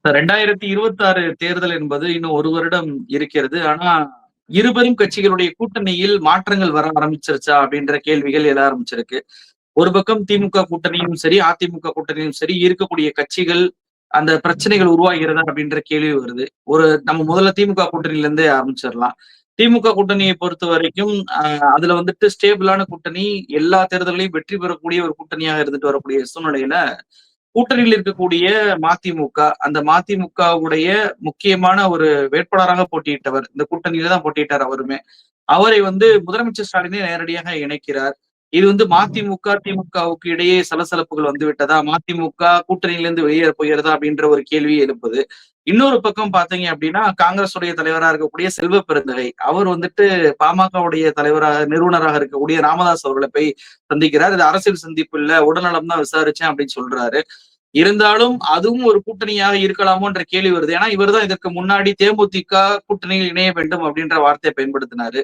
2026 தேர்தல் என்பது இன்னும் ஒரு வருடம் இருக்கிறது. ஆனா, இருபெரும் கட்சிகளுடைய கூட்டணியில் மாற்றங்கள் வர ஆரம்பிச்சிருச்சா? அப்படின்ற கேள்விகள் எழ ஆரம்பிச்சிருக்கு. ஒரு பக்கம் திமுக கூட்டணியும் சரி, அதிமுக கூட்டணியும் சரி, இருக்கக்கூடிய கட்சிகள் அந்த பிரச்சனைகள் உருவாகிறதா? அப்படின்ற கேள்வி வருது. நம்ம முதல்ல திமுக கூட்டணியில இருந்தே ஆரம்பிச்சிடலாம். திமுக கூட்டணியை பொறுத்தவரைக்கும், அதுல வந்துட்டு ஸ்டேபிளான கூட்டணி, எல்லா தேர்தல்களையும் வெற்றி பெறக்கூடிய ஒரு கூட்டணியாக இருந்துட்டு வரக்கூடிய சூழ்நிலையில, கூட்டணியில் இருக்கக்கூடிய மதிமுக, அந்த மதிமுகவுடைய முக்கியமான ஒரு வேட்பாளராக போட்டியிட்டவர். இந்த கூட்டணியில தான் போட்டியிட்டார் அவருமே. அவரை முதலமைச்சர் ஸ்டாலினே நேரடியாக இணைக்கிறார். இது மதிமுக, திமுகவுக்கு இடையே சலசலப்புகள் வந்துவிட்டதா? மதிமுக கூட்டணியிலிருந்து வெளியேற போகிறதா? அப்படின்ற ஒரு கேள்வி எழுப்புது. இன்னொரு பக்கம் பார்த்தீங்க அப்படின்னா, காங்கிரஸ் உடைய தலைவரா இருக்கக்கூடிய செல்வ பெருந்தகை. அவர் பாமகவுடைய நிறுவனராக இருக்கக்கூடிய ராமதாஸ் அவர்களை போய் சந்திக்கிறார். இது அரசியல் சந்திப்பு இல்ல, உடல்நலம் தான் விசாரிச்சேன் அப்படின்னு சொல்றாரு. இருந்தாலும் அதுவும் ஒரு கூட்டணியாக இருக்கலாமோன்ற கேள்வி வருது. ஏன்னா இவர்தான் இதற்கு முன்னாடி தேமுதிக கூட்டணியில் இணைய வேண்டும் அப்படின்ற வார்த்தையை பயன்படுத்தினாரு.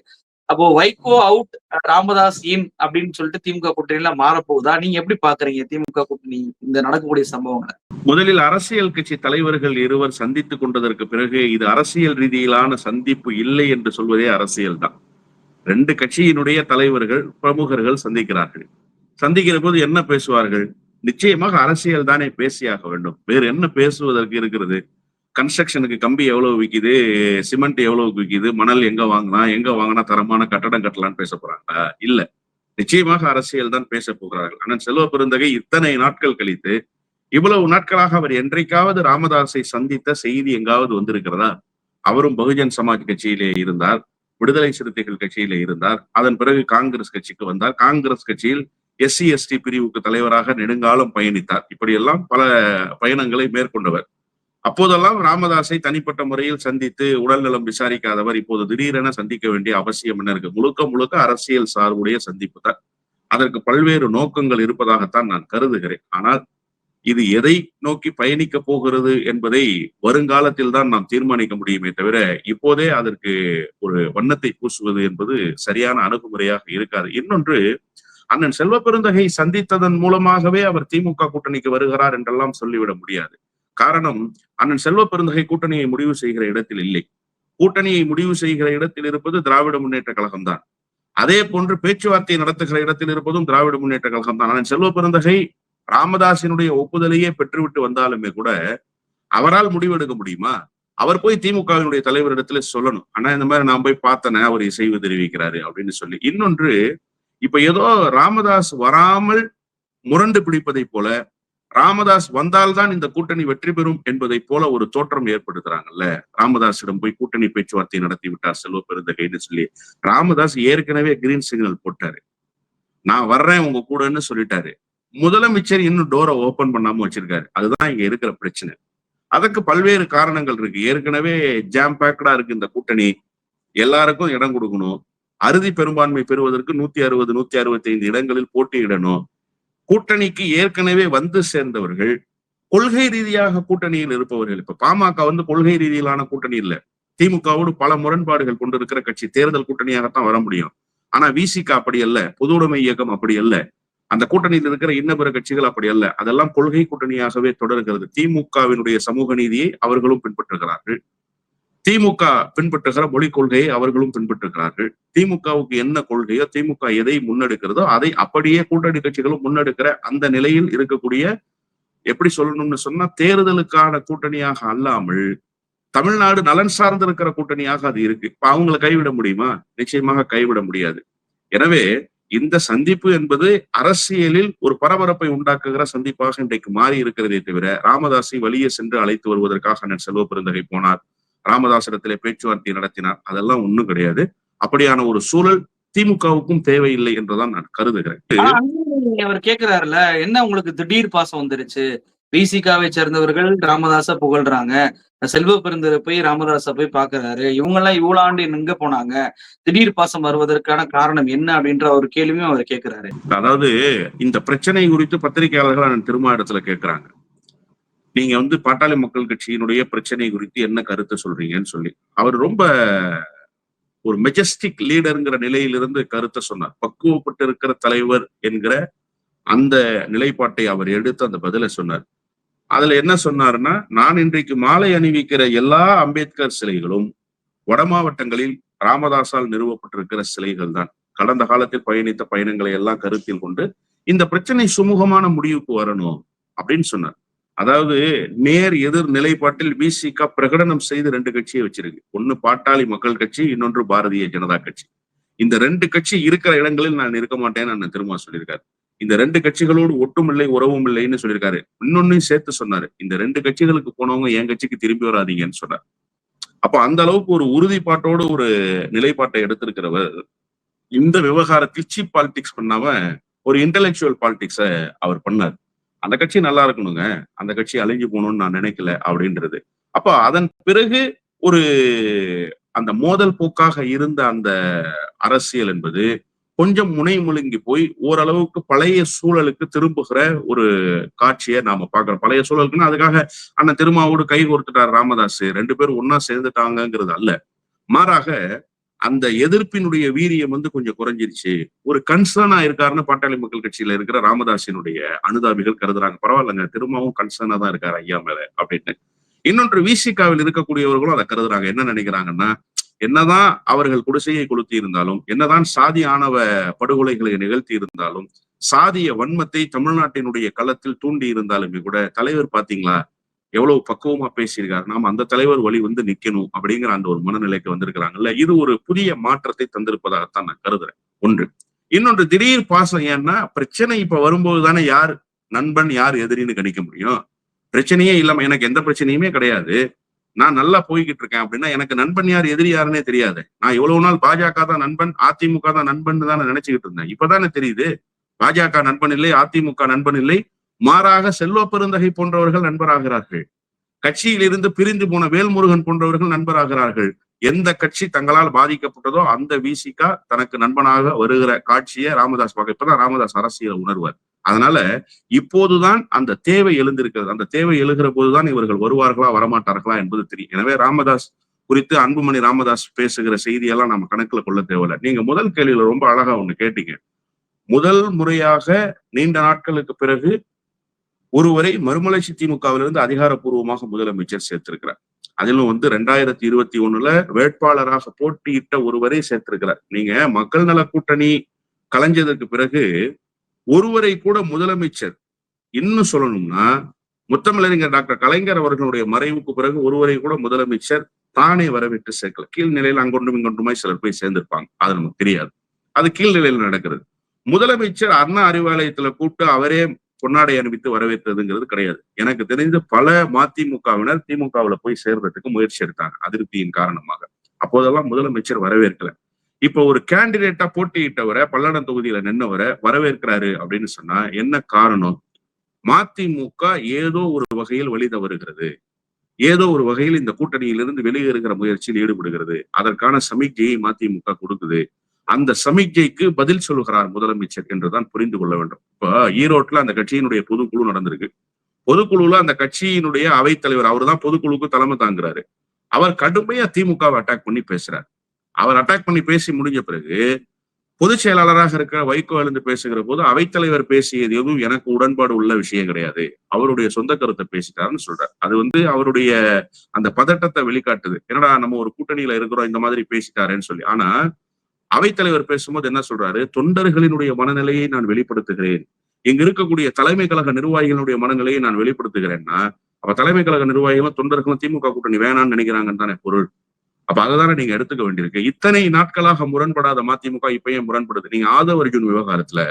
அப்போ வைகோ அவுட், ராமதாஸ் இன் அப்படின்னு சொல்லிட்டு திமுக கூட்டணியில மாறப்போகுதா? நீங்க எப்படி பாக்குறீங்க திமுக கூட்டணி இந்த நடக்கக்கூடிய சம்பவங்களை? முதலில் அரசியல் கட்சி தலைவர்கள் இருவர் சந்தித்துக் கொண்டதற்கு பிறகு இது அரசியல் ரீதியிலான சந்திப்பு இல்லை என்று சொல்வதே அரசியல் தான். ரெண்டு கட்சியினுடைய தலைவர்கள் பிரமுகர்கள் சந்திக்கிறார்கள். சந்திக்கிற போது என்ன பேசுவார்கள்? நிச்சயமாக அரசியல் தானே பேசியாக வேண்டும். வேறு என்ன பேசுவதற்கு இருக்கிறது? கன்ஸ்ட்ரக்ஷனுக்கு கம்பி எவ்வளவு விக்குது, சிமெண்ட் எவ்வளவு விக்குது, மணல் எங்க வாங்கினா தரமான கட்டடம் கட்டலான்னு பேச போறாங்களா? இல்ல, நிச்சயமாக அரசியல் தான் பேச போகிறார்கள். அண்ணன் செல்வ பெருந்தகை இத்தனை நாட்கள் கழித்து, இவ்வளவு நாட்களாக அவர் என்றைக்காவது ராமதாஸை சந்தித்த செய்தி எங்காவது வந்திருக்கிறதா? அவரும் பகுஜன் சமாஜ் கட்சியிலே இருந்தார், விடுதலை சிறுத்தைகள் கட்சியிலே இருந்தார், அதன் பிறகு காங்கிரஸ் கட்சிக்கு வந்தார். காங்கிரஸ் கட்சியில் SC/ST பிரிவுக்கு தலைவராக நெடுங்காலம் பயணித்தார். இப்படியெல்லாம் பல பயணங்களை மேற்கொண்டவர். அப்போதெல்லாம் ராமதாஸை தனிப்பட்ட முறையில் சந்தித்து உடல்நலம் விசாரிக்காதவர் இப்போது திடீரென சந்திக்க வேண்டிய அவசியம் என்ன இருக்கு? முழுக்க முழுக்க அரசியல் சார்புடைய சந்திப்பு தான். அதற்கு பல்வேறு நோக்கங்கள் இருப்பதாகத்தான் நான் கருதுகிறேன். ஆனால் இது எதை நோக்கி பயணிக்க போகிறது என்பதை வருங்காலத்தில் தான் நாம் தீர்மானிக்க முடியுமே தவிர, இப்போதே அதற்கு ஒரு வண்ணத்தை பூசுவது என்பது சரியான அணுகுமுறையாக இருக்காது. இன்னொன்று, அண்ணன் செல்வ பெருந்தகை சந்தித்ததன் மூலமாகவே அவர் திமுக கூட்டணிக்கு வருகிறார் என்றெல்லாம் சொல்லிவிட முடியாது. காரணம், அண்ணன் செல்வ பெருந்தகை கூட்டணியை முடிவு செய்கிற இடத்தில் இல்லை. கூட்டணியை முடிவு செய்கிற இடத்தில் இருப்பது திராவிட முன்னேற்ற கழகம் தான். அதே போன்று பேச்சுவார்த்தை நடத்துகிற இடத்தில் இருப்பதும் திராவிட முன்னேற்ற கழகம் தான். அண்ணன் செல்வ பெருந்தகை ராமதாசினுடைய ஒப்புதலையே பெற்றுவிட்டு வந்தாலுமே கூட அவரால் முடிவெடுக்க முடியுமா? அவர் போய் திமுகவினுடைய தலைவரிடத்துல சொல்லணும், ஆனா இந்த மாதிரி நான் போய் பார்த்தேனே, அவர் இசைவு தெரிவிக்கிறாரு அப்படின்னு சொல்லி. இன்னொன்று, இப்ப ஏதோ ராமதாஸ் வராமல் முரண்டு பிடிப்பதை போல, ராமதாஸ் வந்தால்தான் இந்த கூட்டணி வெற்றி பெறும் என்பதை போல ஒரு தோற்றம் ஏற்படுத்துறாங்கல்ல. ராமதாஸிடம் போய் கூட்டணி பேச்சுவார்த்தை நடத்தி விட்டார் செல்வ பெருந்தகைன்னு சொல்லி. ராமதாஸ் ஏற்கனவே கிரீன் சிக்னல் போட்டாரு, நான் வர்றேன் உங்க கூடன்னு சொல்லிட்டாரு. முதலமைச்சர் இன்னும் டோரை ஓபன் பண்ணாம வச்சிருக்காரு. அதுதான் இங்க இருக்கிற பிரச்சனை. அதற்கு பல்வேறு காரணங்கள் இருக்கு. ஏற்கனவே ஜாம் பேக்டா இருக்கு இந்த கூட்டணி. எல்லாருக்கும் இடம் கொடுக்கணும். அறுதி பெரும்பான்மை பெறுவதற்கு 160, 165 இடங்களில் போட்டியிடணும். கூட்டணிக்கு ஏற்கனவே வந்து சேர்ந்தவர்கள், கொள்கை ரீதியாக கூட்டணியில் இருப்பவர்கள். இப்ப பாமக கொள்கை ரீதியிலான கூட்டணி இல்ல. திமுகவோடு பல முரண்பாடுகள் கொண்டிருக்கிற கட்சி. தேர்தல் கூட்டணியாகத்தான் வர முடியும். ஆனா விசிக அப்படி அல்ல, பொது உடைமை இயக்கம் அப்படி அல்ல, அந்த கூட்டணியில் இருக்கிற இன்ன பிற கட்சிகள் அப்படி அல்ல. அதெல்லாம் கொள்கை கூட்டணியாகவே தொடர்கிறது. திமுகவினுடைய சமூக நீதியை அவர்களும் பின்பற்றுகிறார்கள். திமுக பின்பற்றுகிற மொழிக் கொள்கையை அவர்களும் பின்பற்றுகிறார்கள். திமுகவுக்கு என்ன கொள்கையோ, திமுக எதை முன்னெடுக்கிறதோ அதை அப்படியே கூட்டணி கட்சிகளும் முன்னெடுக்கிற அந்த நிலையில் இருக்கக்கூடிய, எப்படி சொல்லணும்னு சொன்னா, தேர்தலுக்கான கூட்டணியாக அல்லாமல் தமிழ்நாடு நலன் சார்ந்து இருக்கிற கூட்டணியாக அது இருக்கு. இப்ப அவங்களை கைவிட முடியுமா? நிச்சயமாக கைவிட முடியாது. எனவே இந்த சந்திப்பு என்பது அரசியலில் ஒரு பரபரப்பை உண்டாக்குகிற சந்திப்பாக இன்றைக்கு மாறி இருக்கிறதே தவிர, ராமதாஸை வெளியே சென்று அழைத்து வருவதற்காக அண்ணன் செல்வ பெருந்தகை போனார், ராமதாசிடத்திலே பேச்சுவார்த்தை நடத்தினார், அதெல்லாம் ஒண்ணும் கிடையாது. அப்படியான ஒரு சூழல் திமுகவுக்கும் தேவையில்லை என்றுதான் நான் கருதுகிறேன். அவர் கேட்கிறாருல, என்ன உங்களுக்கு திடீர் பாசம் வந்துருச்சு? விசிகாவை சேர்ந்தவர்கள் ராமதாஸ புகழ்றாங்க, செல்வ பெருந்தகை போய் ராமதாஸ போய் பாக்குறாரு, இவங்க எல்லாம் இவ்வளவு ஆண்டு எங்க போனாங்க, திடீர் பாசம் வருவதற்கான காரணம் என்ன அப்படின்ற ஒரு கேள்வியும் அவர் கேட்கிறாரு. அதாவது இந்த பிரச்சனை குறித்து பத்திரிகையாளர்கள் திருமாவட்டத்துல கேட்கிறாங்க, நீங்க பாட்டாளி மக்கள் கட்சியினுடைய பிரச்சனை குறித்து என்ன கருத்தை சொல்றீங்கன்னு சொல்லி. அவர் ரொம்ப ஒரு மெஜஸ்டிக் லீடர்ங்கிற நிலையிலிருந்து கருத்தை சொன்னார். பக்குவப்பட்டு இருக்கிற தலைவர் என்கிற அந்த நிலைப்பாட்டை அவர் எடுத்து அந்த பதிலை சொன்னார். அதுல என்ன சொன்னாருன்னா, நான் இன்றைக்கு மாலை அணிவிக்கிற எல்லா அம்பேத்கர் சிலைகளும் வட மாவட்டங்களில் ராமதாஸால் நிறுவப்பட்டிருக்கிற சிலைகள் தான். கடந்த காலத்தில் பயணித்த பயணங்களை எல்லாம் கருத்தில் கொண்டு இந்த பிரச்சனை சுமூகமான முடிவுக்கு வரணும் அப்படின்னு சொன்னார். அதாவது நேர் எதிர் நிலைப்பாட்டில் விசிக பிரகடனம் செய்து 2 கட்சியை வச்சிருக்கு. ஒன்னு பாட்டாளி மக்கள் கட்சி, இன்னொன்று பாரதிய ஜனதா கட்சி. இந்த 2 கட்சி இருக்கிற இடங்களில் நான் இருக்க மாட்டேன்னு அண்ணன் திருமா சொல்லியிருக்காரு. இந்த 2 கட்சிகளோடு ஒட்டும் இல்லை உறவும் இல்லைன்னு சொல்லியிருக்காரு. இன்னொன்னையும் சேர்த்து சொன்னாரு, இந்த 2 கட்சிகளுக்கு போனவங்க என் கட்சிக்கு திரும்பி வராதீங்கன்னு சொன்னார். அப்ப அந்த அளவுக்கு ஒரு உறுதிப்பாட்டோடு ஒரு நிலைப்பாட்டை எடுத்திருக்கிறவர் இந்த விவகாரத்தில் சீப் பாலிடிக்ஸ் பண்ணாம ஒரு இன்டெலெக்சுவல் பாலிடிக்ஸ அவர் பண்ணார். அந்த கட்சி நல்லா இருக்கணுங்க, அந்த கட்சி அழிஞ்சு போகணும்னு நான் நினைக்கல அப்படின்றது. அப்ப அதன் பிறகு ஒரு அந்த மோதல் போக்காக இருந்த அந்த அரசியல் என்பது கொஞ்சம் முனை முழுங்கி போய் ஓரளவுக்கு பழைய சூழலுக்கு திரும்புகிற ஒரு காட்சியை நாம பாக்குறோம். பழைய சூழலுக்குன்னா அதுக்காக அண்ணன் திருமாவோடு கை கோர்த்துட்டார் ராமதாஸ், 2 பேரும் ஒன்னா சேர்ந்துட்டாங்கிறது அல்ல. மாறாக அந்த எதிர்ப்பினுடைய வீரியம் கொஞ்சம் குறைஞ்சிருச்சு. ஒரு கன்சர்னா இருக்காருன்னு பாட்டாளி மக்கள் கட்சியில இருக்கிற ராமதாசினுடைய அனுதாபிகள் கருதுறாங்க. பரவாயில்லங்க, திரும்பவும் கன்சர்னா தான் இருக்காரு ஐயா மேல அப்படின்னு. இன்னொன்று விசிகாவில் இருக்கக்கூடியவர்களும் அதை கருதுறாங்க. என்ன நினைக்கிறாங்கன்னா, என்னதான் அவர்கள் குடிசையை கொளுத்தி இருந்தாலும், என்னதான் சாதி ஆணவ படுகொலைகளை நிகழ்த்தி இருந்தாலும், சாதிய வன்மத்தை தமிழ்நாட்டினுடைய களத்தில் தூண்டி இருந்தாலுமே கூட தலைவர் பாத்தீங்களா எவ்வளவு பக்குவமா பேசியிருக்காரு, நாம அந்த தலைவர் வழி நிக்கணும் அப்படிங்கிற அந்த ஒரு மனநிலைக்கு வந்திருக்கிறாங்கல்ல. இது ஒரு புதிய மாற்றத்தை தந்திருப்பதாகத்தான் நான் கருதுறேன். ஒன்று. இன்னொன்று, திடீர் பாசம். ஏன்னா பிரச்சனை இப்ப வரும்போது தானே யார் நண்பன் யார் எதிரின்னு கணிக்க முடியும். பிரச்சனையே இல்லாம எனக்கு எந்த பிரச்சனையுமே கிடையாது, நான் நல்லா போய்கிட்டு இருக்கேன் அப்படின்னா எனக்கு நண்பன் யார் எதிரி யாருன்னே தெரியாது. நான் எவ்வளவு நாள் பாஜக தான் நண்பன், அதிமுக தான் நண்பன் தானே நினைச்சுக்கிட்டு இருந்தேன். இப்பதானே தெரியுது பாஜக நண்பன் இல்லை, அதிமுக நண்பன் இல்லை, மாறாக செல்வ பெருந்தகை போன்றவர்கள் நண்பராகிறார்கள். கட்சியில் இருந்து பிரிந்து போன வேல்முருகன் போன்றவர்கள் நண்பராகிறார்கள். எந்த கட்சி தங்களால் பாதிக்கப்பட்டதோ அந்த விசிகா தனக்கு நண்பனாக வருகிற காட்சியை ராமதாஸ் பார்க்க இப்பதான் ராமதாஸ் அரசியலை உணர்வார். அதனால இப்போதுதான் அந்த தேவை எழுந்திருக்கிறது. அந்த தேவை எழுகிற போதுதான் இவர்கள் வருவார்களா வரமாட்டார்களா என்பது தெரியும். எனவே ராமதாஸ் குறித்து அன்புமணி ராமதாஸ் பேசுகிற செய்தியெல்லாம் நம்ம கணக்குல கொள்ள தேவையில்லை. நீங்க முதல் கேள்வியில ரொம்ப அழகா ஒண்ணு கேட்டீங்க. முதல் முறையாக நீண்ட நாட்களுக்கு பிறகு ஒருவரை மறுமலர்ச்சி திமுகவிலிருந்து அதிகாரப்பூர்வமாக முதலமைச்சர் சேர்த்திருக்கிறார். அதிலும் 2021 வேட்பாளராக போட்டியிட்ட ஒருவரை சேர்த்திருக்கிறார். நீங்க மக்கள் நல கூட்டணி கலைஞ்சதற்கு பிறகு ஒருவரை கூட முதலமைச்சர், இன்னும் சொல்லணும்னா முத்தமிழறிஞர் டாக்டர் கலைஞர் அவர்களுடைய மறைவுக்கு பிறகு ஒருவரை கூட முதலமைச்சர் தானே வரவேற்று சேர்க்கல. கீழ்நிலையில் அங்கொன்றும் இங்கொன்றுமாய் சிலர் போய் சேர்ந்திருப்பாங்க, அது நமக்கு தெரியாது. அது கீழ்நிலையில் நடக்கிறது. முதலமைச்சர் அண்ணா அறிவாலயத்துல கூப்பிட்டு அவரே பொன்னாடை அணிவித்து வரவேற்றதுங்கிறது கிடையாது. எனக்கு தெரிந்து பல மதிமுகவினர் திமுகவுல போய் சேர்றதுக்கு முயற்சி எடுத்தாங்க அதிருப்தியின் காரணமாக. அப்போதெல்லாம் முதலமைச்சர் வரவேற்கல. இப்ப ஒரு கேண்டிடேட்டா போட்டியிட்டவரை பல்லடம் தொகுதியில நின்னவரை வரவேற்கிறாரு அப்படின்னு சொன்னா என்ன காரணம்? மதிமுக ஏதோ ஒரு வகையில் வழி தவறுகிறது, ஏதோ ஒரு வகையில் இந்த கூட்டணியிலிருந்து வெளியேறுகிற முயற்சியில் ஈடுபடுகிறது. அதற்கான சமிக்ஞையை மதிமுக கொடுக்குது. அந்த சமிக்ஞைக்கு பதில் சொல்கிறார் முதலமைச்சர் என்றுதான் புரிந்து கொள்ள வேண்டும். இப்ப ஈரோட்ல அந்த கட்சியினுடைய பொதுக்குழு நடந்திருக்கு. பொதுக்குழுல அந்த கட்சியினுடைய அவைத்தலைவர், அவர் தான் பொதுக்குழுக்கு தலைமை தாங்குறாரு. அவர் கடுமையா திமுகவை அட்டாக் பண்ணி பேசுறார். அவர் அட்டாக் பண்ணி பேசி முடிஞ்ச பிறகு பொதுச் செயலாளராக இருக்கிற வைகோ எழுந்து பேசுகிற போது அவைத்தலைவர் பேசியது எதுவும் எனக்கு உடன்பாடு உள்ள விஷயம் கிடையாது, அவருடைய சொந்த கருத்தை பேசிட்டாருன்னு சொல்றாரு. அது அவருடைய அந்த பதட்டத்தை வெளிக்காட்டுது. என்னடா நம்ம ஒரு கூட்டணியில இருக்கிறோம் இந்த மாதிரி பேசிட்டாருன்னு சொல்லி. ஆனா அவைத்தலைவர் பேசும்போது என்ன சொல்றாரு? தொண்டர்களினுடைய மனநிலையை நான் வெளிப்படுத்துகிறேன், இங்க இருக்கக்கூடிய தலைமை கழக நிர்வாகிகளுடைய மனநிலையை நான் வெளிப்படுத்துகிறேன்னா அப்ப தலைமை கழக நிர்வாகிகளும் தொண்டர்களும் திமுக கூட்டணி வேணாம்னு நினைக்கிறாங்கன்னு தானே பொருள். அப்ப அதைதானே நீங்க எடுத்துக்க வேண்டியிருக்கு. இத்தனை நாட்களாக முரண்படாத மதிமுக இப்பயும் முரண்படுது. நீங்க ஆதவ அர்ஜுன் விவகாரத்துல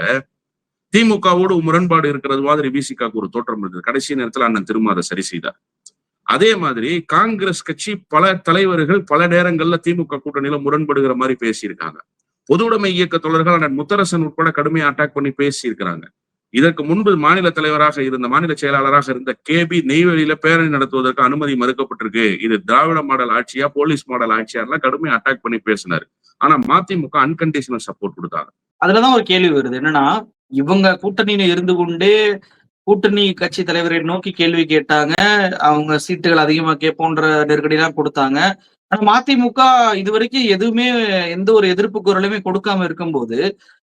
திமுகவோடு முரண்பாடு இருக்கிறது மாதிரி விசிகாவுக்கு ஒரு தோற்றம் இருந்தது. கடைசி நேரத்துல அண்ணன் திரும்ப அதை சரி செய்தார். அதே மாதிரி காங்கிரஸ் கட்சி பல தலைவர்கள் பல நேரங்கள்ல திமுக கூட்டணியில முரண்படுகிற மாதிரி பேசியிருக்காங்க. பொது உடைமை இயக்க தொடர்கள் அண்ணன் முத்தரசன் உட்பட கடுமையா அட்டாக் பண்ணி பேசியிருக்கிறாங்க. இதற்கு முன்பு மாநில தலைவராக இருந்த மாநில செயலாளராக இருந்த KB நெய்வேலியில பேரணி நடத்துவதற்கு அனுமதி மறுக்கப்பட்டிருக்கு, இது திராவிட மாடல் ஆட்சியா போலீஸ் மாடல் ஆட்சியா கடுமையா அட்டாக் பண்ணி பேசினாரு. ஆனா மதிமுக அன்கண்டிஷனல் சப்போர்ட் கொடுத்தாங்க. அதுலதான் ஒரு கேள்வி வருது. என்னன்னா, இவங்க கூட்டணியில இருந்து கொண்டே கூட்டணி கட்சி தலைவரை நோக்கி கேள்வி கேட்டாங்க. அவங்க சீட்டுகள் அதிகமா கேட்போன்ற நெருக்கடிலாம் குடுத்தாங்க. ஆனா மதிமுக இதுவரைக்கும் எதுவுமே எந்த ஒரு எதிர்ப்பு குரலுமே கொடுக்காம இருக்கும்போது,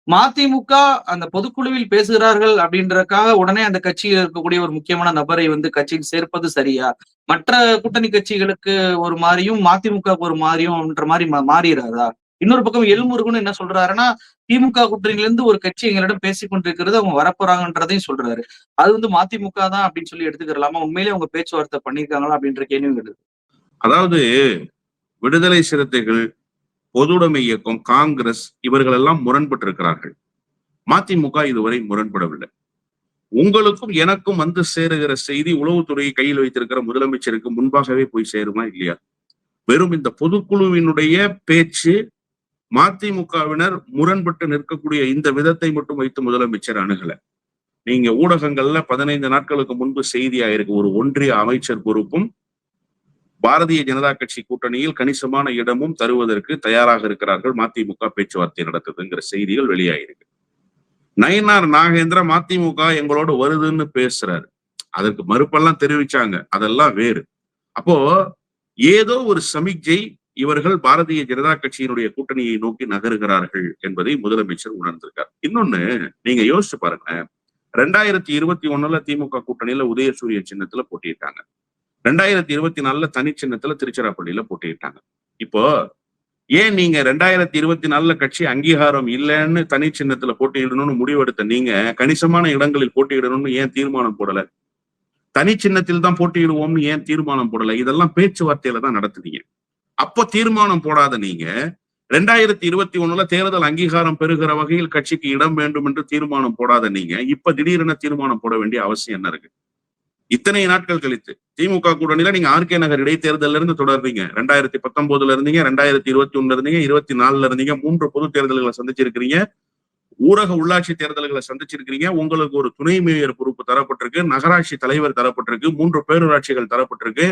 மதிமுக அந்த பொதுக்குழுவில் பேசுகிறார்கள் அப்படின்றதுக்காக உடனே அந்த கட்சியில இருக்கக்கூடிய ஒரு முக்கியமான நபரை வந்து கட்சியில் சேர்ப்பது சரியா? மற்ற கூட்டணி கட்சிகளுக்கு ஒரு மாரியும், மதிமுகவுக்கு ஒரு மாரியும்ன்ற மாரி மாறிறாதா? இன்னொரு பக்கம் எல்முருகனும் என்ன சொல்றாருன்னா, திமுக கூட்டணியிலிருந்து ஒரு கட்சி எங்களிடம் பேசிக் கொண்டிருக்கிறது. அவங்க வரப்போறாங்கன்றதையும் சொல்றாரு. அது வந்து மதிமுக தான் அப்படின்னு சொல்லி எடுத்துக்கிறலாமா? உண்மையிலேயே அவங்க பேச்சுவார்த்தை பண்ணியிருக்காங்களா? அப்படின்ற கேள்வியும் எழுது. அதாவது விடுதலை சிறுத்தைகள், பொதுவுடைமை இயக்கம், காங்கிரஸ் இவர்கள் எல்லாம் முரண்பட்டு இருக்கிறார்கள். மதிமுக இதுவரை முரண்படவில்லை. உங்களுக்கும் எனக்கும் வந்து சேருகிற செய்தி உளவுத்துறையை கையில் வைத்திருக்கிற முதலமைச்சருக்கு முன்பாகவே போய் சேருமா இல்லையா? வெறும் இந்த பொதுக்குழுவினுடைய பேச்சு மதிமுகவினர் முரண்பட்டு நிற்கக்கூடிய இந்த விதத்தை மட்டும் வைத்து முதலமைச்சர் அணுகல. நீங்க ஊடகங்கள்ல 15 நாட்களுக்கு முன்பு செய்தியாயிருக்கு. ஒரு ஒன்றிய அமைச்சர் பொறுப்பும் பாரதிய ஜனதா கட்சி கூட்டணியில் கணிசமான இடமும் தருவதற்கு தயாராக இருக்கிறார்கள். மதிமுக பேச்சுவார்த்தை நடத்துதுங்கிற செய்திகள் வெளியாயிருக்கு. நயினார் நாகேந்திர மதிமுக எங்களோட வருதுன்னு பேசுறாரு. அதற்கு மறுப்பெல்லாம் தெரிவிச்சாங்க. அதெல்லாம் வேறு. அப்போ ஏதோ ஒரு சமிக்ஞை இவர்கள் பாரதிய ஜனதா கட்சியினுடைய கூட்டணியை நோக்கி நகருகிறார்கள் என்பதை முதலமைச்சர் உணர்ந்திருக்கார். இன்னொன்னு நீங்க யோசிச்சு பாருங்க. 2021 திமுக கூட்டணியில உதயசூரிய சின்னத்துல போட்டியிட்டாங்க. 2024 தனி சின்னத்துல திருச்சிராப்பள்ளியில போட்டியிட்டாங்க. இப்போ ஏன் நீங்க 2024 கட்சி அங்கீகாரம் இல்லைன்னு தனி சின்னத்துல போட்டியிடணும்னு முடிவெடுத்த நீங்க கணிசமான இடங்களில் போட்டியிடணும்னு ஏன் தீர்மானம் போடல? தனி சின்னத்தில் தான் போட்டியிடுவோம்னு ஏன் தீர்மானம் போடல? இதெல்லாம் பேச்சுவார்த்தையில தான் நடத்துனீங்க. அப்போ தீர்மானம் போடாத நீங்க 2021 தேர்தல் அங்கீகாரம் பெறுகிற வகையில் கட்சிக்கு இடம் வேண்டும் என்று தீர்மானம் போடாத நீங்க இப்ப திடீரென தீர்மானம் போட வேண்டிய அவசியம் என்ன இருக்கு? இத்தனை நாட்கள் கழித்து திமுக கூட்டணியில நீங்க ஆர்கே நகர் இடைத்தேர்தல இருந்து தொடர்றீங்க. 2019 இருந்தீங்க, 2021 இருந்தீங்க, 24 இருந்தீங்க, 3 பொது தேர்தல்களை சந்திச்சிருக்கிறீங்க, ஊரக உள்ளாட்சி தேர்தல்களை சந்திச்சிருக்கிறீங்க. உங்களுக்கு ஒரு துணை மேயர் பொறுப்பு தரப்பட்டிருக்கு, நகராட்சி தலைவர் தரப்பட்டிருக்கு, 3 பேரூராட்சிகள் தரப்பட்டிருக்கு,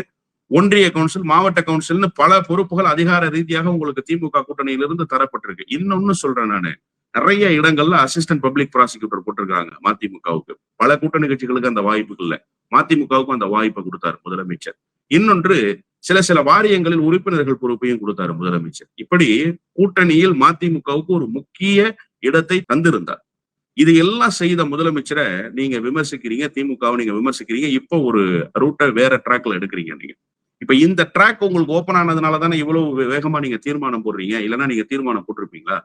ஒன்றிய கவுன்சில், மாவட்ட கவுன்சில்னு பல பொறுப்புகள் அதிகார ரீதியாக உங்களுக்கு திமுக கூட்டணியிலிருந்து தரப்பட்டிருக்கு. இன்னொன்னு சொல்றேன் நானு, நிறைய இடங்கள்ல அசிஸ்டன்ட் பப்ளிக் ப்ராசிக்யூட்டர் போட்டிருக்காங்க மதிமுகவுக்கு. பல கூட்டணி கட்சிகளுக்கு அந்த வாய்ப்பு இல்ல. மதிமுகவுக்கும் அந்த வாய்ப்பை கொடுத்தாரு முதலமைச்சர். இன்னொன்று, சில வாரியங்களில் உறுப்பினர்கள் பொறுப்பையும் கொடுத்தாரு முதலமைச்சர். இப்படி கூட்டணியில் மதிமுகவுக்கு ஒரு முக்கிய இடத்தை தந்திருந்தார். இது எல்லாம் செய்த முதலமைச்சரை நீங்க விமர்சிக்கிறீங்க, திமுகவை நீங்க விமர்சிக்கிறீங்க. இப்போ ஒரு ரூட்டை வேற ட்ராக்ல எடுக்கிறீங்க நீங்க. இப்ப இந்த ட்ராக் உங்களுக்கு ஓபன் ஆனதுனால தானே இவ்வளவு வேகமா நீங்க தீர்மானம் போடுறீங்க. இல்லைன்னா நீங்க தீர்மானம் போட்டிருப்பீங்களா?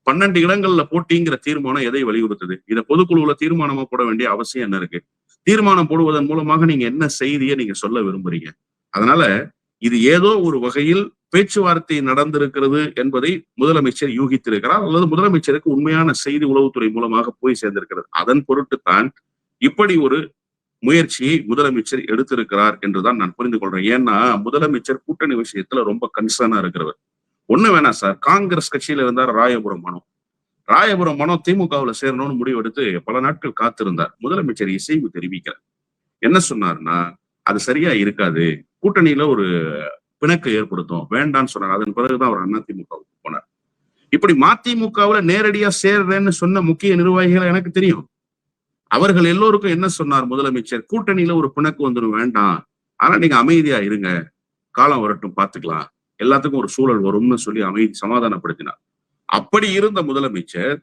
12 இடங்கள்ல போட்டிங்கிற தீர்மானம் எதை வலியுறுத்துது? இதை பொதுக்குழுவுல தீர்மானமா போட வேண்டிய அவசியம் என்ன இருக்கு? தீர்மானம் போடுவதன் மூலமாக நீங்க என்ன செய்தியை நீங்க சொல்ல விரும்புறீங்க? அதனால இது ஏதோ ஒரு வகையில் பேச்சுவார்த்தை நடந்திருக்கிறது என்பதை முதலமைச்சர் யூகித்திருக்கிறார், அல்லது முதலமைச்சருக்கு உண்மையான செய்தி உளவுத்துறை மூலமாக போய் சேர்ந்திருக்கிறது. அதன் பொருட்டுத்தான் இப்படி ஒரு முயற்சியை முதலமைச்சர் எடுத்திருக்கிறார் என்றுதான் நான் புரிந்து கொள்றேன். ஏன்னா முதலமைச்சர் கூட்டணி விஷயத்துல ரொம்ப கன்சர்னா இருக்கிறவர். ஒண்ணு வேணாம் சார், காங்கிரஸ் கட்சியில இருந்தார் ராயபுரம் மனோ திமுகவுல சேரணும்னு முடிவெடுத்து பல நாட்கள் காத்திருந்தார். முதலமைச்சர் இசைவு தெரிவிக்கிறார். என்ன சொன்னார்னா, அது சரியா இருக்காது, கூட்டணியில ஒரு பிணக்கு ஏற்படுத்தும், வேண்டான்னு சொன்னார். அதன் பிறகுதான் அவர் அதிமுகவுக்கு போனார். இப்படி மதிமுகவுல நேரடியா சேர்றேன்னு சொன்ன முக்கிய நிர்வாகிகள் எனக்கு தெரியும். அவர்கள் எல்லோருக்கும் என்ன சொன்னார் முதலமைச்சர்? கூட்டணியில ஒரு பிணக்கு வந்துடும், வேண்டாம், ஆனா நீங்க அமைதியா இருங்க, காலம் வரட்டும், பாத்துக்கலாம், எல்லாத்துக்கும் ஒரு சூழல் வரும்னு சொல்லி சமாதானப்படுத்தினார். அப்படி இருந்த முதலமைச்சர்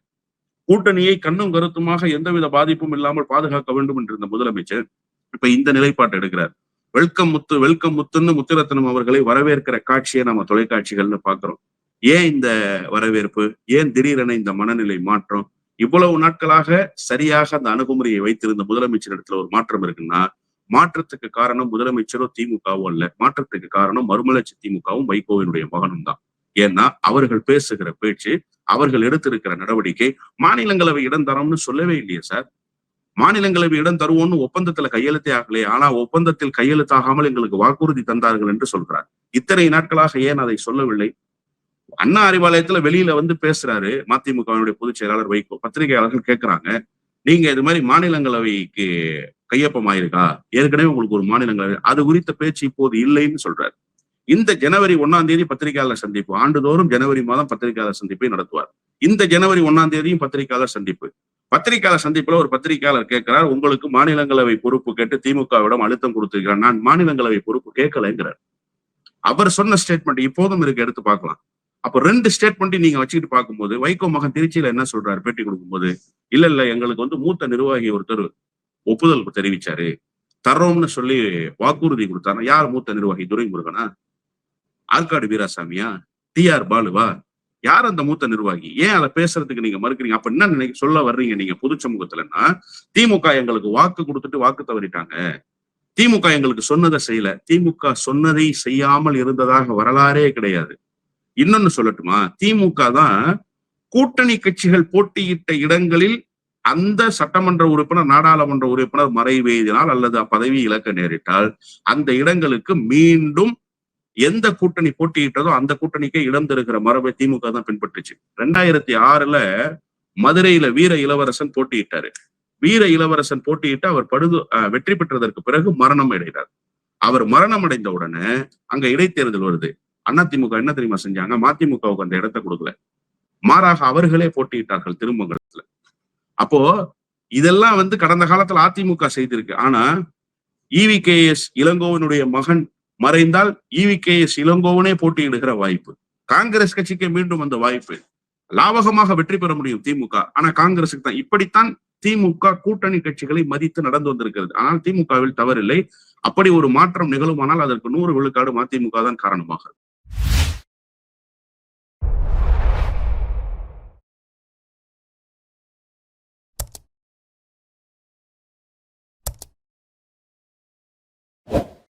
கூட்டணியை கண்ணும் கருத்துமாக எந்தவித பாதிப்பும் இல்லாமல் பாதுகாக்க வேண்டும் என்று இருந்த முதலமைச்சர் இப்ப இந்த நிலைப்பாட்டை எடுக்கிறார். வெல்கம் முத்துன்னு முத்துரத்னம் அவர்களை வரவேற்கிற காட்சியை நம்ம தொலைக்காட்சிகள்னு பாக்குறோம். ஏன் இந்த வரவேற்பு? ஏன் திடீரென இந்த மனநிலை மாற்றம்? இவ்வளவு நாட்களாக சரியாக அந்த அணுகுமுறையை வைத்திருந்த முதலமைச்சர் இடத்துல ஒரு மாற்றம் இருக்குன்னா, மாற்றத்துக்கு காரணம் முதலமைச்சரோ திமுகவோ அல்ல. மாற்றத்துக்கு காரணம் மறுமலர்ச்சி திமுகவும் வைகோவினுடைய மகனும் தான். ஏன்னா அவர்கள் பேசுகிற பேச்சு, அவர்கள் எடுத்திருக்கிற நடவடிக்கை, மாநிலங்களவை இடம் தரோம்னு சொல்லவே இல்லையே சார். மாநிலங்களவை இடம் தருவோம்னு ஒப்பந்தத்துல கையெழுத்தே ஆகலையே. ஆனா ஒப்பந்தத்தில் கையெழுத்தாகாமல் எங்களுக்கு வாக்குறுதி தந்தார்கள் என்று சொல்கிறார். இத்தனை நாட்களாக ஏன் அதை சொல்லவில்லை? அண்ணா அறிவாலயத்துல வெளியில வந்து பேசுறாரு மதிமுகவினுடைய பொதுச் செயலாளர் வைகோ. பத்திரிகையாளர்கள் கேட்கிறாங்க, நீங்க இது மாதிரி மாநிலங்களவைக்கு கையொப்பமாயிருக்கா? ஏற்கனவே உங்களுக்கு ஒரு மாநிலங்களவை, அது குறித்த பேச்சு இப்போது இல்லைன்னு சொல்றாரு. இந்த ஜனவரி 1ஆம் தேதி பத்திரிகையாளர் சந்திப்பு, ஆண்டுதோறும் ஜனவரி மாதம் பத்திரிகையாளர் சந்திப்பை நடத்துவார். இந்த ஜனவரி 1ஆம் தேதியும் பத்திரிகையாளர் சந்திப்பு. பத்திரிகையாளர் சந்திப்புல ஒரு பத்திரிகையாளர் கேட்கிறார், உங்களுக்கு மாநிலங்களவை பொறுப்பு கேட்டு திமுகவிடம் அழுத்தம் கொடுத்திருக்கிறார், நான் மாநிலங்களவை பொறுப்பு கேட்கலைங்கிறார். அவர் சொன்ன ஸ்டேட்மெண்ட் இப்போதும் இருக்கு, எடுத்து பார்க்கலாம். அப்ப 2 ஸ்டேட்மெண்ட் நீங்க வச்சுக்கிட்டு பார்க்கும்போது, வைகோ மகன் திருச்சியில என்ன சொல்றாரு பேட்டி கொடுக்கும்போது, இல்ல எங்களுக்கு வந்து மூத்த நிர்வாகி ஒருத்தர் ஒப்புதல் தெரிவிச்சாரு, தர்றோம்னு சொல்லி வாக்குறுதி கொடுத்தாரு. யார் மூத்த நிர்வாகி? துரைமுருகனா, ஆற்காடு வீராசாமியா, TR பாலுவா? யார் அந்த மூத்த நிர்வாகி? ஏன் அதை பேசுறதுக்கு நீங்க மறுக்கிறீங்க? அப்ப என்ன நினைக்க சொல்ல வர்றீங்க நீங்க பொது சமூகத்துலன்னா, திமுக எங்களுக்கு வாக்கு கொடுத்துட்டு வாக்கு தவறிட்டாங்க, திமுக எங்களுக்கு சொன்னதை செய்யல, திமுக சொன்னதை செய்யாமல் இருந்ததாக வரலாறே கிடையாது. இன்னொன்னு சொல்லட்டுமா, திமுக தான் கூட்டணி கட்சிகள் போட்டியிட்ட இடங்களில் அந்த சட்டமன்ற உறுப்பினர், நாடாளுமன்ற உறுப்பினர் மறைவேதினால் அல்லது பதவி இழக்க நேரிட்டால் அந்த இடங்களுக்கு மீண்டும் எந்த கூட்டணி போட்டியிட்டதோ அந்த கூட்டணிக்கே இடம் தருகிற மரபை திமுக தான் பின்பற்றுச்சு. 2006 மதுரையில வீர இளவரசன் போட்டியிட்டாரு. வீர இளவரசன் போட்டியிட்டு அவர் வெற்றி பெற்றதற்கு பிறகு மரணம் அடைகிறார். அவர் மரணம் அடைந்த உடனே அங்க இடைத்தேர்தல் வருது. அதிமுக என்ன தெரியுமா செஞ்சாங்க? மதிமுகவுக்கு அந்த இடத்தை கொடுக்கல, மாறாக அவர்களே போட்டியிட்டார்கள் திருமங்கலத்துல. அப்போ இதெல்லாம் வந்து கடந்த காலத்துல அதிமுக செய்திருக்கு. ஆனா EVKS இளங்கோவனுடைய மகன் மறைந்தால் EVKS இளங்கோவனே போட்டியிடுகிற வாய்ப்பு, காங்கிரஸ் கட்சிக்கு மீண்டும் அந்த வாய்ப்பு, லாபகமாக வெற்றி பெற முடியும் திமுக. ஆனா காங்கிரசுக்கு தான். இப்படித்தான் திமுக கூட்டணி கட்சிகளை மதித்து நடந்து வந்திருக்கிறது. ஆனால் திமுகவில் தவறில்லை. அப்படி ஒரு மாற்றம் நிகழுமானால் அதற்கு 100 விழுக்காடு மதிமுக தான் காரணமாக.